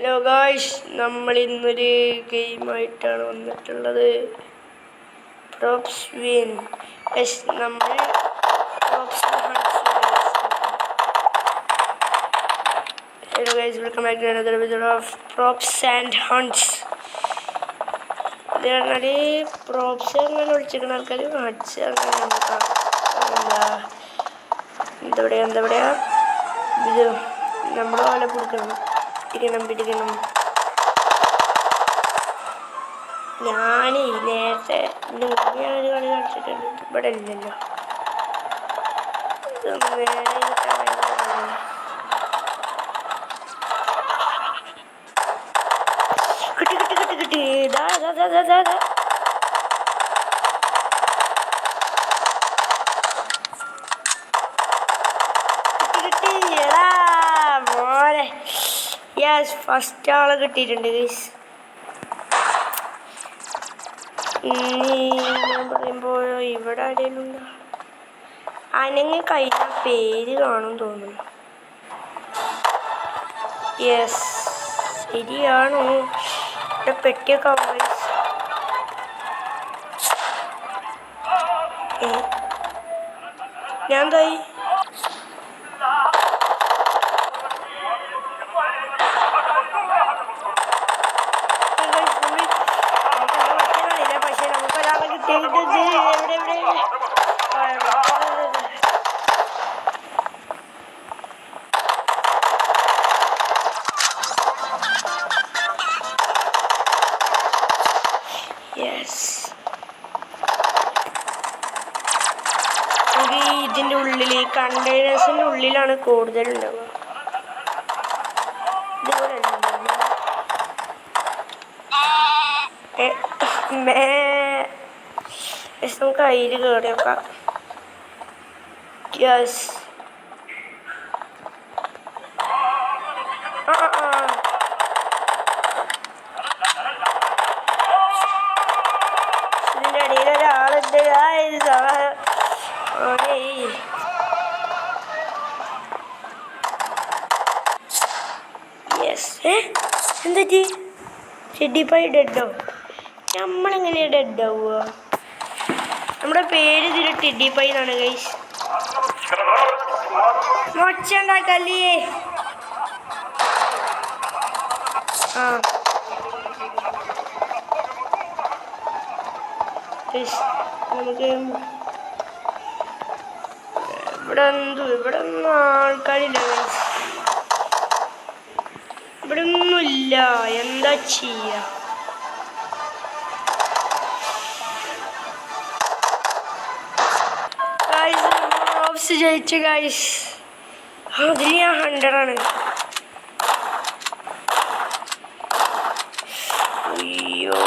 Hello guys, നമ്മൾ ഇന്നൊരു ഗെയിമായിട്ടാണ് വന്നിട്ടുള്ളത്. Props win. നമ്മൾ hello guys, welcome back to another episode of props and huns. ഇത് പറഞ്ഞാൽ പ്രോപ്സ് അങ്ങനെ വിളിച്ചിരിക്കുന്ന ആൾക്കാർ ഹൺസ് എന്താ ഇത് നമ്മൾ പോലെ പിടിക്കണം. ഞാൻ നേരത്തെ ഞാനൊരു കളി കളിച്ചിട്ടുണ്ട്, ഇവിടെ ഇല്ലല്ലോ. ഇതൊന്ന് നേരെ കിട്ടി. യെസ്, ഫസ്റ്റ് ആളെ കിട്ടിയിട്ടുണ്ട് ഗൈസ്. ഞാൻ പറയുമ്പോൾ ഇവിടെ ആരെങ്കിലും ഉണ്ടോ? അനങ്ങ് കഴിഞ്ഞ പേര് കാണും തോന്നുന്നു. യെസ്, ശരിയാണോ? ഇവിടെ പെട്ടിയൊക്കെ ആവും ഗൈസ്. ഞാൻ എന്തായി? ഇതിൻ്റെ ഉള്ളിൽ, കണ്ടെയ്നേഴ്സിൻ്റെ ഉള്ളിലാണ് കൂടുതലുണ്ടാവുക. ഇതുപോലെ നമുക്ക് അതിൽ കയറി നോക്കാം. യെസ്, ഇതിൻ്റെ ഇടയിൽ ഒരാളുണ്ട്. എന്താ ഷെഡിപ്പായി ഡെഡോ? നമ്മളെങ്ങനെയാ ഡെഡ് ആവുക? നമ്മുടെ പേര് ഇതിൽ ടെഡിപ്പായി എന്നാണ് ഗൈസ്. മൊച്ചുണ്ടാക്കല്ലേ. നമുക്ക് ഇവിടെ ഒന്നും ആൾക്കാരില്ല ഗൈസ്. ഇവിടെ ഒന്നുമില്ല. എന്താ ചെയ്യാ? ജയിച്ചു ഗൈസ്. അതിൽ ഞാൻ 100 ആണ്. അയ്യോ,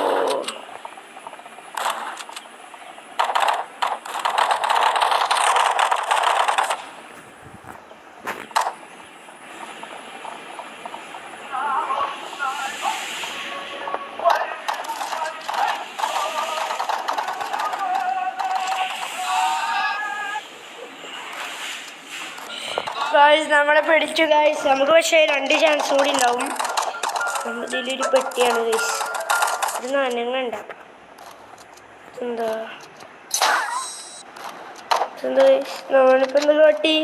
ഗായ്സ് നമ്മളെ പിടിച്ചു ഗായ്സ്. നമുക്ക് പക്ഷേ 2 ചാൻസ് കൂടി ഉണ്ടാവും. ഇതിലൊരു പെട്ടിയാണ് ഗൈസ്. ഇത് നനങ്ങണ്ട. എന്താ ഗൈസ്, നമ്മളിപ്പോൾ എന്താ കാട്ടി?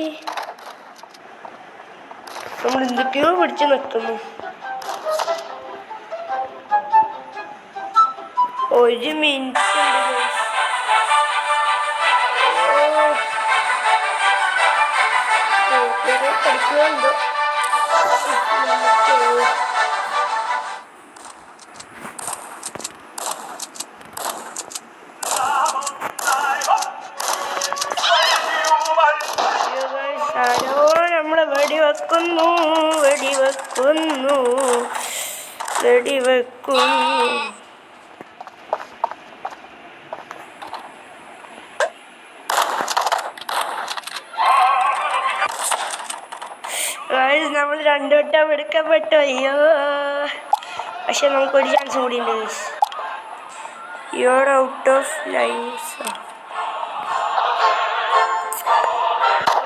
നമ്മൾ എന്തൊക്കെയോ പിടിച്ച് നിൽക്കുന്നു. 1 മിനിറ്റ് ഉണ്ട് ഗൈസ്. കളിക്കുന്നുണ്ട്. നമ്മളെ വെടിവെക്കുന്നു. നമ്മൾ 2 വട്ടം എടുക്കപ്പെട്ടു. അയ്യോ, പക്ഷെ നമുക്കൊരു ചാൻസ് കൂടി ഉണ്ട് guys. Your out of lines.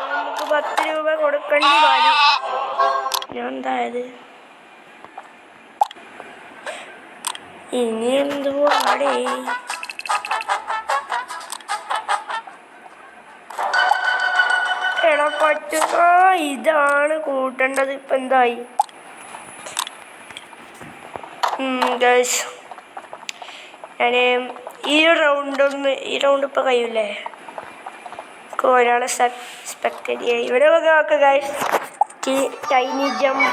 നമുക്ക് 10 രൂപ കൊടുക്കേണ്ടി വരും. ഞാൻ എന്തായത് ഇനി എന്തുവാടേ? എടാ പറ്റുക, ഇതാണ് കൂട്ടേണ്ടത്. ഇപ്പം എന്തായി? ഗൈസ് ഞാൻ ഈ റൗണ്ട് ഇപ്പോൾ കഴിയൂലേ? ഒരാളെ സ്പെക്ടേറ്റ് ചെയ്യാം. ഇവിടെ ഒക്കെ ഗൈസ് ടൈനി ജംപ്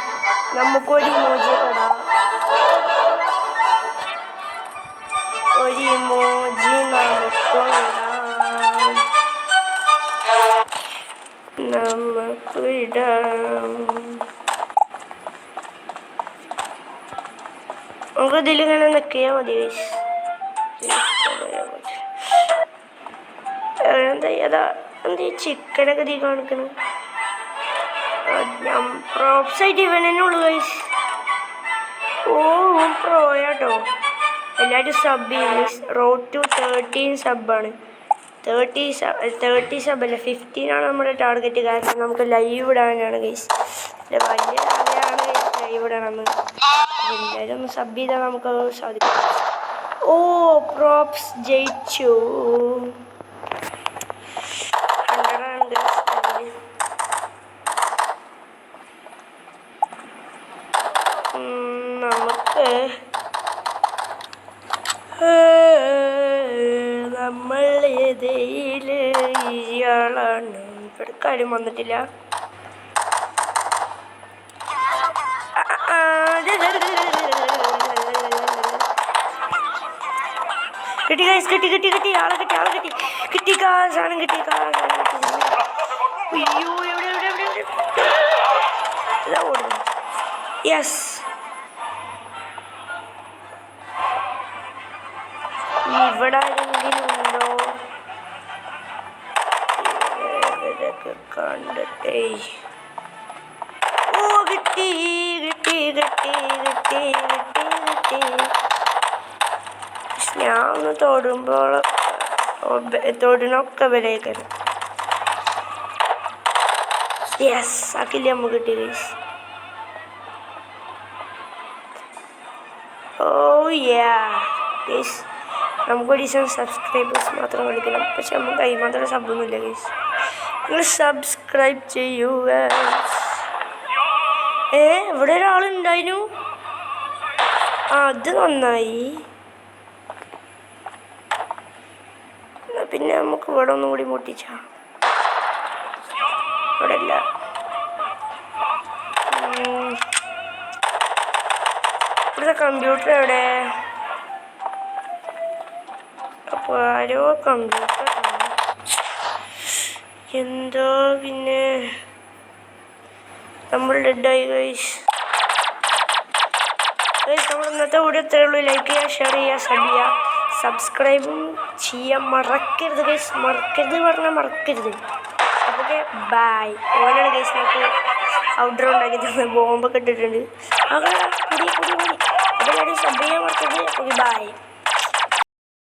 നമുക്കൊരു ഇമോജി ഇടാം. ഒരു ഇമോജി നമുക്ക് ഇടാം. നമുക്ക് ഇതിലിങ്ങനെ നിൽക്കിയാൽ മതി ഗൈസ്. എന്താ ഈ ചിക്കനൊക്കെ ഇതിൽ കാണിക്കണം? പ്രോപ്സായിട്ട് ഇവൻ തന്നെ ഉള്ളു ഗൈസ്. ഓ പ്രോയാട്ടോ. എല്ലാവരും സബ് ചെയ്യുന്നു. Road to 13 സബ്ബാണ്. 30 സബല്ല, 15 നമ്മുടെ ടാർഗറ്റ്. കാരണം നമുക്ക് ലൈവ് ഇടാനാണ് ഗൈസ്. വലിയ ആഗ്രഹമാണ് ഗൈസ് ലൈവ് ഇടണമെന്ന്. എല്ലാവരും ഒന്ന് സബ് ചെയ്താൽ നമുക്ക് സാധിക്കും. ഓ പ്രോപ്സ് ജയിച്ചു. 100 നമുക്ക് നമ്മൾ ഇയാളാണ്. ഇവിടെ കാര്യം വന്നിട്ടില്ല. കിട്ടി ഗൈസ്, കിട്ടി ആളെ കിട്ടി സാധനം കിട്ടി. അയ്യോ എവിടെ ഇതാ ഓടുന്നു. യെസ്, ഇവിടെ ആരെങ്കിലും ഉണ്ടോ? ഇവരൊക്കെ കണ്ടിട്ടേ. ഓ കിട്ടി. ഞാൻ ഒന്ന് തൊടുമ്പോൾ തൊടിനൊക്കെ വിലയേക്കണം. യെസ്, ആ കില്ല് നമുക്ക് കിട്ടി ഗൈസ്. ഓ യാ ഗൈസ്, നമുക്ക് ഒരു സബ്സ്ക്രൈബേഴ്സ് മാത്രം കളിക്കണം. പക്ഷെ നമുക്ക് കൈ മാത്രം സബ്ബൊന്നുമില്ല ഗൈസ്. നിങ്ങൾ സബ്സ്ക്രൈബ് ചെയ്യുക. ഇവിടെ ഒരാളുണ്ടായിരുന്നു. അത് നന്നായി. പിന്നെ നമുക്ക് ഇവിടെ ഒന്നും കൂടി മുട്ടിച്ച. ഇവിടെ ഇല്ല. ഇവിടുത്തെ കമ്പ്യൂട്ടർ എവിടെ? അപ്പോൾ ആരോ കമ്പ്യൂട്ടർ എന്തോ. പിന്നെ നമ്മൾ ഡെഡായി ഗൈസ്. നമ്മൾ ഇന്നത്തെ വീഡിയോ ഇത്രയേ ഉള്ളൂ. ലൈക്ക് ചെയ്യുക, ഷെയർ ചെയ്യുക, സബ് ചെയ്യുക, സബ്സ്ക്രൈബും ചെയ്യാൻ മറക്കരുത് ഗൈസ്. മറക്കരുത്. അപ്പോൾ ബൈ. ഓനാണ് ഗൈസ് നമുക്ക് ഔട്ട്ഡോർ ഉണ്ടാക്കി തന്നെ ബോംബൊക്കെ ഇട്ടിട്ടുണ്ട്. അങ്ങനെ കൂടി. അപ്പോൾ എല്ലാവരും സബ് ചെയ്യാൻ മറക്കരുത്. Okay bye.